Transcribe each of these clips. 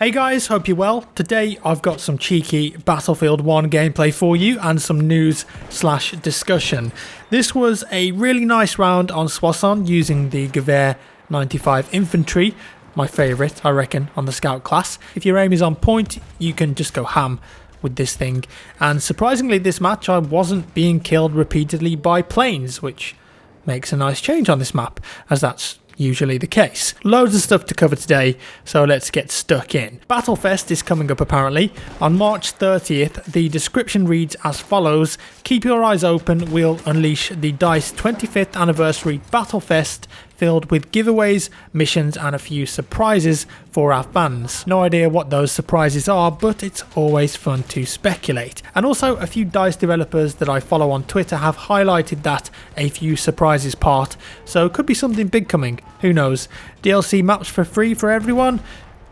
Hey guys, hope you're well. Today I've got some cheeky Battlefield 1 gameplay for you and some news/discussion. This was a really nice round on Soissons using the Gewehr 95 infantry, my favourite I reckon on the scout class. If your aim is on point, you can just go ham with this thing, and surprisingly this match I wasn't being killed repeatedly by planes, which makes a nice change on this map, as that's usually the case. Loads of stuff to cover today, so let's get stuck in. Battlefest is coming up apparently. On March 30th, the description reads as follows: keep your eyes open, we'll unleash the DICE 25th anniversary Battlefest filled with giveaways, missions and a few surprises for our fans. No idea what those surprises are, but it's always fun to speculate. And also a few DICE developers that I follow on Twitter have highlighted that a few surprises part, so could be something big coming, who knows. DLC maps for free for everyone?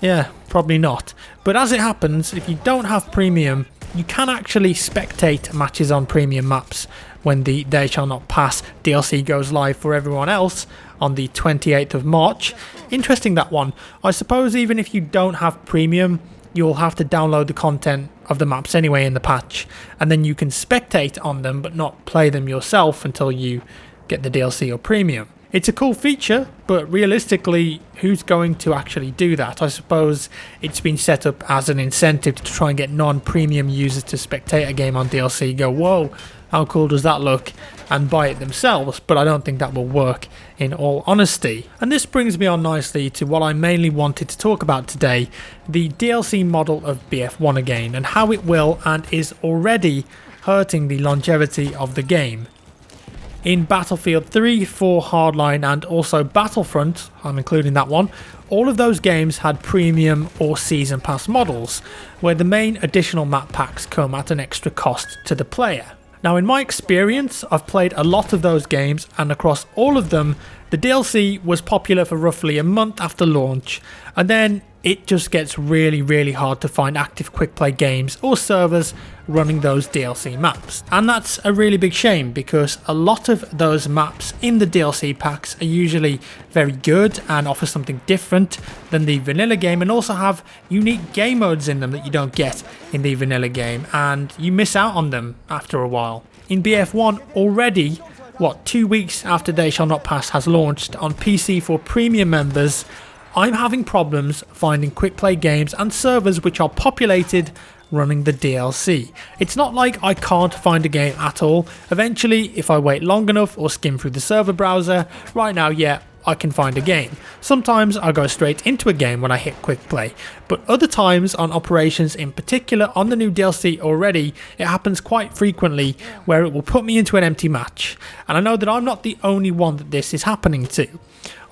Yeah, probably not. But as it happens, if you don't have premium, you can actually spectate matches on premium maps when the They Shall Not Pass DLC goes live for everyone else on the 28th of March. Interesting, that one. I suppose even if you don't have premium, you'll have to download the content of the maps anyway in the patch, and then you can spectate on them but not play them yourself until you get the DLC or premium. It's a cool feature, but realistically, who's going to actually do that? I suppose it's been set up as an incentive to try and get non-premium users to spectate a game on DLC, go, whoa, how cool does that look, and buy it themselves, but I don't think that will work in all honesty. And this brings me on nicely to what I mainly wanted to talk about today, the DLC model of BF1 again, and how it will and is already hurting the longevity of the game. In Battlefield 3, 4, Hardline and also Battlefront, I'm including that one, all of those games had premium or season pass models, where the main additional map packs come at an extra cost to the player. Now in my experience, I've played a lot of those games, and across all of them, the DLC was popular for roughly a month after launch, and then it just gets really hard to find active quick play games or servers running those DLC maps. And that's a really big shame, because a lot of those maps in the DLC packs are usually very good and offer something different than the vanilla game, and also have unique game modes in them that you don't get in the vanilla game, and you miss out on them after a while. In BF1 already, 2 weeks after They Shall Not Pass has launched on PC for premium members, I'm having problems finding quick play games and servers which are populated running the DLC. It's not like I can't find a game at all. Eventually, if I wait long enough or skim through the server browser, right now, yeah, I can find a game. Sometimes I go straight into a game when I hit quick play, but other times on operations, in particular on the new DLC already, it happens quite frequently where it will put me into an empty match. And I know that I'm not the only one that this is happening to.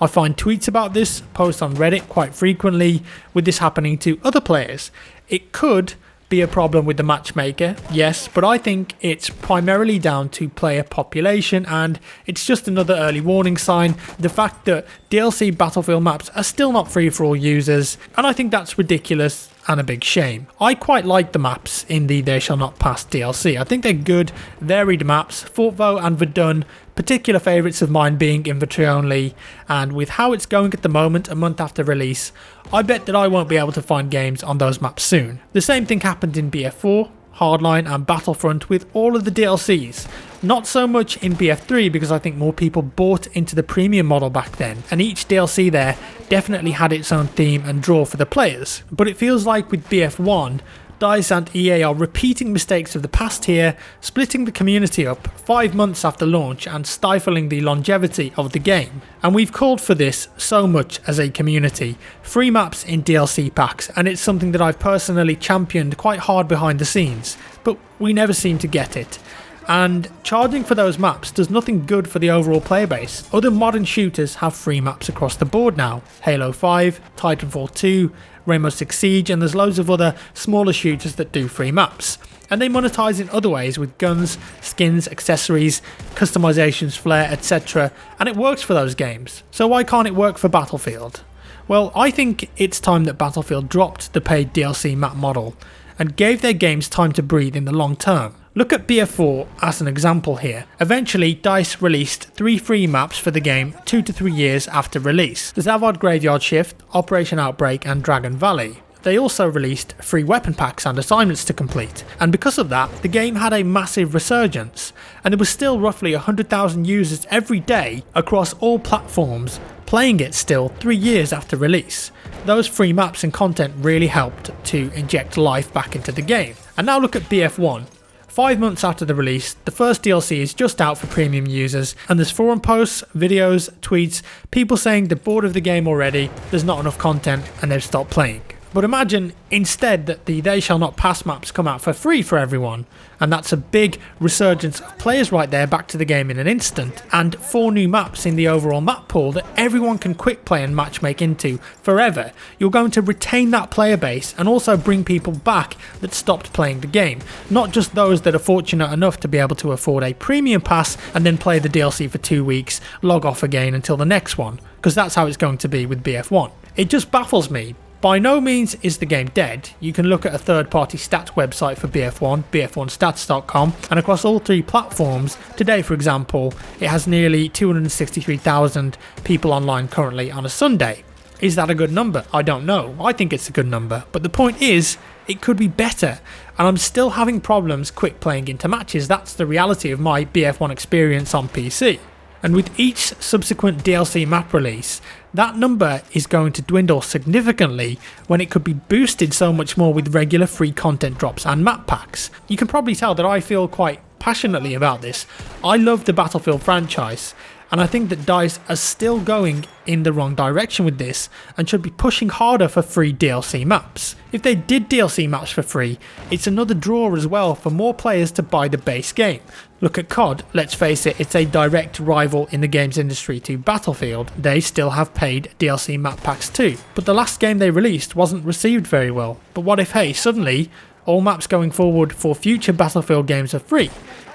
I find tweets about this, posts on Reddit quite frequently, with this happening to other players. It could be a problem with the matchmaker, yes, but I think it's primarily down to player population, and it's just another early warning sign, the fact that DLC Battlefield maps are still not free for all users, and I think that's ridiculous and a big shame. I quite like the maps in the They Shall Not Pass DLC. I think they're good, varied maps. Fort Vaux and Verdun, particular favourites of mine being infantry only, and with how it's going at the moment, a month after release, I bet that I won't be able to find games on those maps soon. The same thing happened in BF4, Hardline and Battlefront with all of the DLCs. Not so much in BF3, because I think more people bought into the premium model back then, and each DLC there definitely had its own theme and draw for the players. But it feels like with BF1, DICE and EA are repeating mistakes of the past here, splitting the community up 5 months after launch and stifling the longevity of the game. And we've called for this so much as a community, free maps in DLC packs, and it's something that I've personally championed quite hard behind the scenes, but we never seem to get it. And charging for those maps does nothing good for the overall player base. Other modern shooters have free maps across the board now. Halo 5, Titanfall 2, Rainbow Six Siege, and there's loads of other smaller shooters that do free maps. And they monetize in other ways with guns, skins, accessories, customizations, flair, etc. And it works for those games. So why can't it work for Battlefield? Well, I think it's time that Battlefield dropped the paid DLC map model and gave their games time to breathe in the long term. Look at BF4 as an example here. Eventually, DICE released 3 free maps for the game 2 to 3 years after release. The Zavod Graveyard Shift, Operation Outbreak and Dragon Valley. they also released free weapon packs and assignments to complete, and because of that, the game had a massive resurgence, and there was still roughly 100,000 users every day across all platforms playing it still 3 years after release. Those free maps and content really helped to inject life back into the game. And now look at BF1. 5 months after the release, the first DLC is just out for premium users, and there's forum posts, videos, tweets, people saying they're bored of the game already, there's not enough content, and they've stopped playing. But imagine instead that the They Shall Not Pass maps come out for free for everyone, and that's a big resurgence of players right there back to the game in an instant, and 4 new maps in the overall map pool that everyone can quick play and matchmake into forever. You're going to retain that player base and also bring people back that stopped playing the game, not just those that are fortunate enough to be able to afford a premium pass and then play the DLC for 2 weeks, log off again until the next one, because that's how it's going to be with BF1. It just baffles me. By no means is the game dead. You can look at a third-party stats website for BF1, bf1stats.com, and across all 3 platforms, today for example, it has nearly 263,000 people online currently on a Sunday. Is that a good number? I don't know. I think it's a good number, but the point is, it could be better, and I'm still having problems quick playing into matches. That's the reality of my BF1 experience on PC. And with each subsequent DLC map release, that number is going to dwindle significantly when it could be boosted so much more with regular free content drops and map packs. You can probably tell that I feel quite passionately about this. I love the Battlefield franchise, and I think that DICE are still going in the wrong direction with this and should be pushing harder for free DLC maps. If they did DLC maps for free, it's another draw as well for more players to buy the base game. Look at COD, let's face it, it's a direct rival in the games industry to Battlefield. They still have paid DLC map packs too, but the last game they released wasn't received very well. But what if, hey, suddenly all maps going forward for future Battlefield games are free?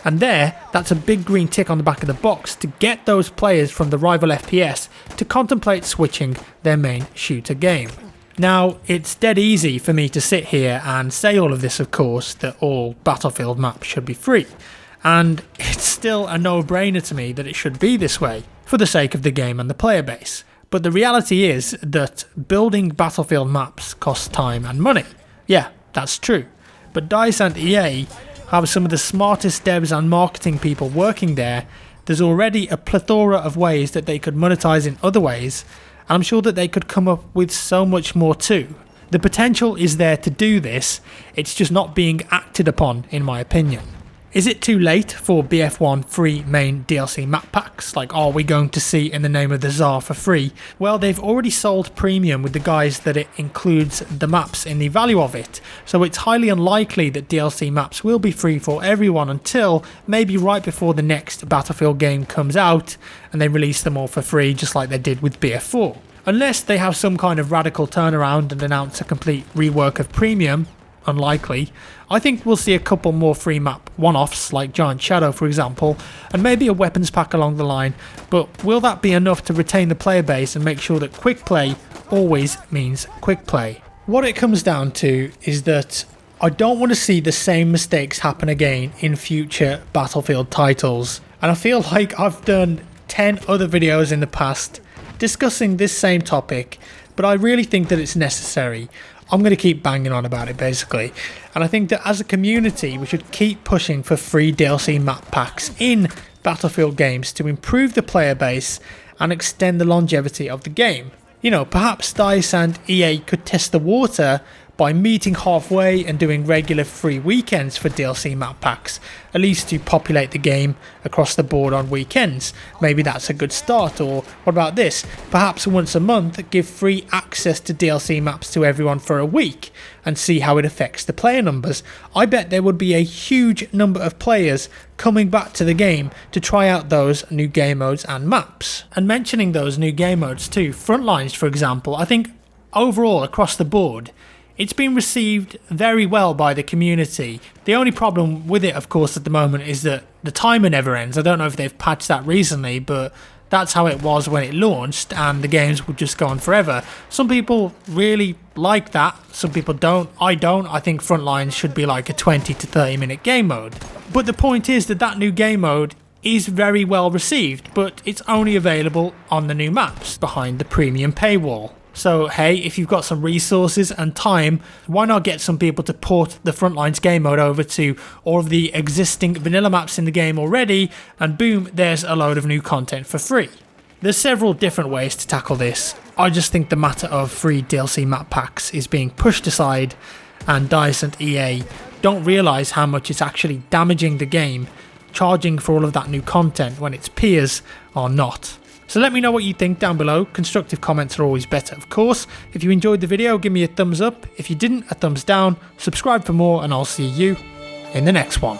And that's a big green tick on the back of the box to get those players from the rival FPS to contemplate switching their main shooter game. Now, it's dead easy for me to sit here and say all of this, of course, that all Battlefield maps should be free. And it's still a no-brainer to me that it should be this way, for the sake of the game and the player base. But the reality is that building Battlefield maps costs time and money. Yeah, that's true. But DICE and EA have some of the smartest devs and marketing people working there. There's already a plethora of ways that they could monetize in other ways, and I'm sure that they could come up with so much more too. The potential is there to do this, it's just not being acted upon in my opinion. Is it too late for BF1 free main DLC map packs? Like, are we going to see In the Name of the Tsar for free? Well, they've already sold premium with the guise that it includes the maps in the value of it, so it's highly unlikely that DLC maps will be free for everyone until maybe right before the next Battlefield game comes out and they release them all for free just like they did with BF4. Unless they have some kind of radical turnaround and announce a complete rework of premium, unlikely, I think we'll see a couple more free map one-offs like Giant Shadow for example, and maybe a weapons pack along the line, but will that be enough to retain the player base and make sure that quick play always means quick play? What it comes down to is that I don't want to see the same mistakes happen again in future Battlefield titles, and I feel like I've done 10 other videos in the past discussing this same topic, but I really think that it's necessary. I'm going to keep banging on about it basically, and I think that as a community we should keep pushing for free DLC map packs in Battlefield games to improve the player base and extend the longevity of the game. You know, perhaps DICE and EA could test the water by meeting halfway and doing regular free weekends for DLC map packs, at least to populate the game across the board on weekends. Maybe that's a good start. Or what about this? Perhaps once a month give free access to DLC maps to everyone for a week and see how it affects the player numbers. I bet there would be a huge number of players coming back to the game to try out those new game modes and maps. And mentioning those new game modes too, Frontlines for example, I think overall across the board it's been received very well by the community. The only problem with it, of course, at the moment is that the timer never ends. I don't know if they've patched that recently, but that's how it was when it launched, and the games would just go on forever. Some people really like that, some people don't. I don't. I think Frontlines should be like a 20 to 30 minute game mode. But the point is that that new game mode is very well received, but it's only available on the new maps behind the premium paywall. So hey, if you've got some resources and time, why not get some people to port the Frontlines game mode over to all of the existing vanilla maps in the game already, and boom, there's a load of new content for free. There's several different ways to tackle this. I just think the matter of free DLC map packs is being pushed aside, and DICE and EA don't realise how much it's actually damaging the game, charging for all of that new content when its peers are not. So let me know what you think down below. Constructive comments are always better, of course. If you enjoyed the video, give me a thumbs up. If you didn't, a thumbs down. Subscribe for more, and I'll see you in the next one.